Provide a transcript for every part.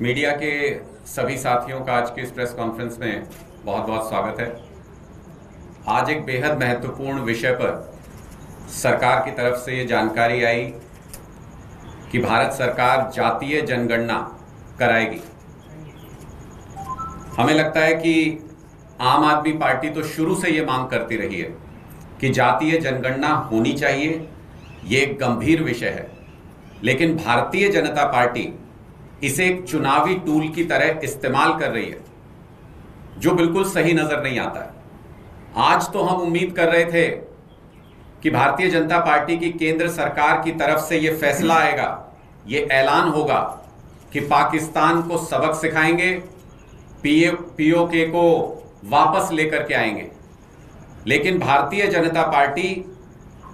Media के सभी साथियों का आज के इस प्रेस कॉन्फ्रेंस में बहुत बहुत स्वागत है। आज एक बेहद महत्वपूर्ण विषय पर सरकार की तरफ से ये जानकारी आई कि भारत सरकार जातीय जनगणना कराएगी। हमें लगता है कि आम आदमी पार्टी तो शुरू से ये मांग करती रही है कि जातीय जनगणना होनी चाहिए, ये एक गंभीर विषय है, लेकिन भारतीय जनता पार्टी इसे एक चुनावी टूल की तरह इस्तेमाल कर रही है, जो बिल्कुल सही नजर नहीं आता है। आज तो हम उम्मीद कर रहे थे कि भारतीय जनता पार्टी की केंद्र सरकार की तरफ से यह फैसला आएगा, यह ऐलान होगा कि पाकिस्तान को सबक सिखाएंगे, पीओके को वापस लेकर के आएंगे। लेकिन भारतीय जनता पार्टी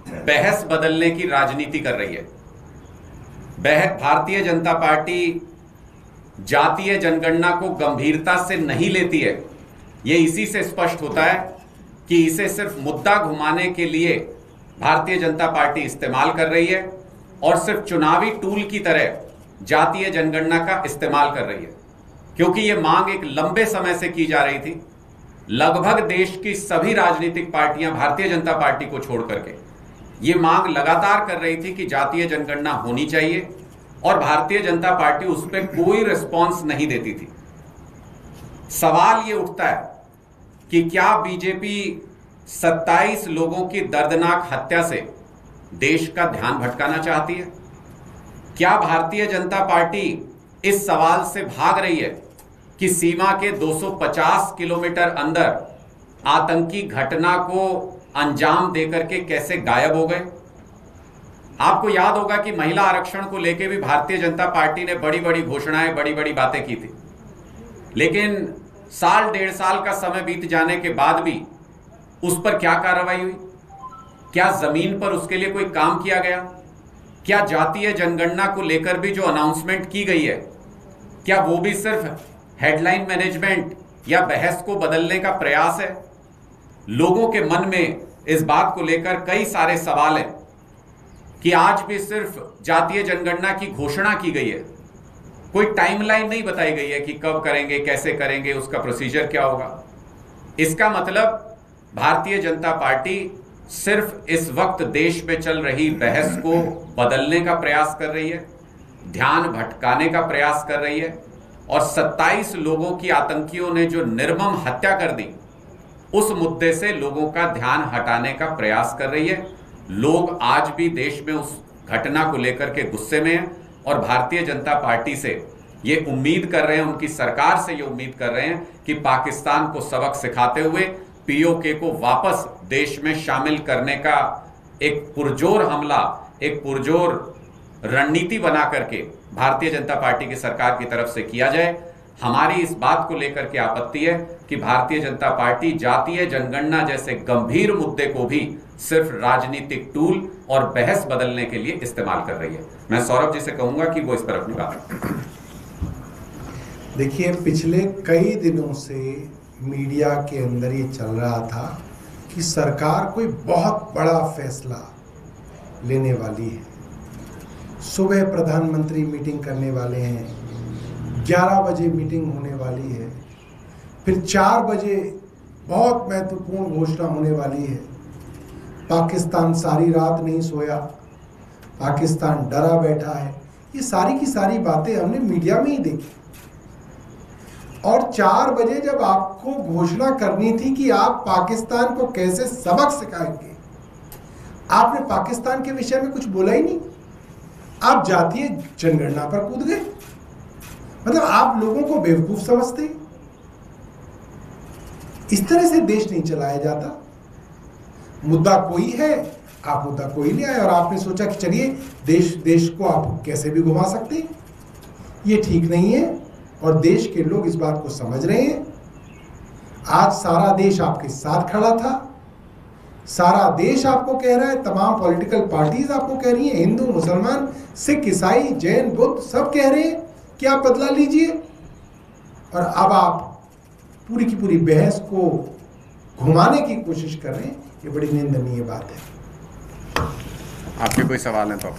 बहस बदलने की राजनीति कर रही है। भारतीय जनता पार्टी जातीय जनगणना को गंभीरता से नहीं लेती है। यह इसी से स्पष्ट होता है कि इसे सिर्फ मुद्दा घुमाने के लिए भारतीय जनता पार्टी इस्तेमाल कर रही है और सिर्फ चुनावी टूल की तरह जातीय जनगणना का इस्तेमाल कर रही है, क्योंकि यह मांग एक लंबे समय से की जा रही थी। लगभग देश की सभी राजनीतिक पार्टियां भारतीय जनता पार्टी को छोड़ करके ये मांग लगातार कर रही थी कि जातीय जनगणना होनी चाहिए, और भारतीय जनता पार्टी उस पर कोई रिस्पॉन्स नहीं देती थी। सवाल ये उठता है कि क्या बीजेपी 27 लोगों की दर्दनाक हत्या से देश का ध्यान भटकाना चाहती है? क्या भारतीय जनता पार्टी इस सवाल से भाग रही है कि सीमा के 250 किलोमीटर अंदर आतंकी घटना को अंजाम देकर के कैसे गायब हो गए? आपको याद होगा कि महिला आरक्षण को लेकर भी भारतीय जनता पार्टी ने बड़ी बड़ी घोषणाएं, बड़ी बड़ी बातें की थी, लेकिन साल डेढ़ साल का समय बीत जाने के बाद भी उस पर क्या कार्रवाई हुई? क्या जमीन पर उसके लिए कोई काम किया गया? क्या जातीय जनगणना को लेकर भी जो अनाउंसमेंट की गई है, क्या वो भी सिर्फ हेडलाइन मैनेजमेंट या बहस को बदलने का प्रयास है? लोगों के मन में इस बात को लेकर कई सारे सवाल हैं कि आज भी सिर्फ जातीय जनगणना की घोषणा की गई है, कोई टाइमलाइन नहीं बताई गई है कि कब करेंगे, कैसे करेंगे, उसका प्रोसीजर क्या होगा। इसका मतलब भारतीय जनता पार्टी सिर्फ इस वक्त देश में चल रही बहस को बदलने का प्रयास कर रही है, ध्यान भटकाने का प्रयास कर रही है, और 27 लोगों की आतंकियों ने जो निर्मम हत्या कर दी, उस मुद्दे से लोगों का ध्यान हटाने का प्रयास कर रही है। लोग आज भी देश में उस घटना को लेकर के गुस्से में हैं और भारतीय जनता पार्टी से ये उम्मीद कर रहे हैं, उनकी सरकार से ये उम्मीद कर रहे हैं कि पाकिस्तान को सबक सिखाते हुए पीओके को वापस देश में शामिल करने का एक पुरजोर हमला, एक पुरजोर रणनीति बना करके भारतीय जनता पार्टी की सरकार की तरफ से किया जाए। हमारी इस बात को लेकर के आपत्ति है कि भारतीय जनता पार्टी जातीय जनगणना जैसे गंभीर मुद्दे को भी सिर्फ राजनीतिक टूल और बहस बदलने के लिए इस्तेमाल कर रही है। मैं सौरभ जी से कहूंगा कि वो इस पर अपनी बात। देखिए, पिछले कई दिनों से मीडिया के अंदर ये चल रहा था कि सरकार कोई बहुत बड़ा फैसला लेने वाली है। सुबह प्रधानमंत्री मीटिंग करने वाले हैं, 11 बजे मीटिंग होने वाली है, फिर 4 बजे बहुत महत्वपूर्ण घोषणा होने वाली है। पाकिस्तान सारी रात नहीं सोया, पाकिस्तान डरा बैठा है। ये सारी की सारी बातें हमने मीडिया में ही देखी। और 4 बजे जब आपको घोषणा करनी थी कि आप पाकिस्तान को कैसे सबक सिखाएंगे, आपने पाकिस्तान के विषय में कुछ बोला ही नहीं। आप जातीय जनगणना पर कूद गए। मतलब आप लोगों को बेवकूफ समझते। इस तरह से देश नहीं चलाया जाता। मुद्दा कोई है, आप मुद्दा कोई ले आए और आपने सोचा कि चलिए देश को आप कैसे भी घुमा सकते हैं। ये ठीक नहीं है और देश के लोग इस बात को समझ रहे हैं। आज सारा देश आपके साथ खड़ा था, सारा देश आपको कह रहा है, तमाम पॉलिटिकल पार्टीज आपको कह रही हैं, हिंदू, मुसलमान, सिख, ईसाई, जैन, बुद्ध सब कह रहे हैं कि आप बदला लीजिए। और अब आप पूरी की पूरी बहस को घुमाने की कोशिश कर रहे हैं। ये बड़ी निंदनीय बात है। आपके कोई सवाल है तो आप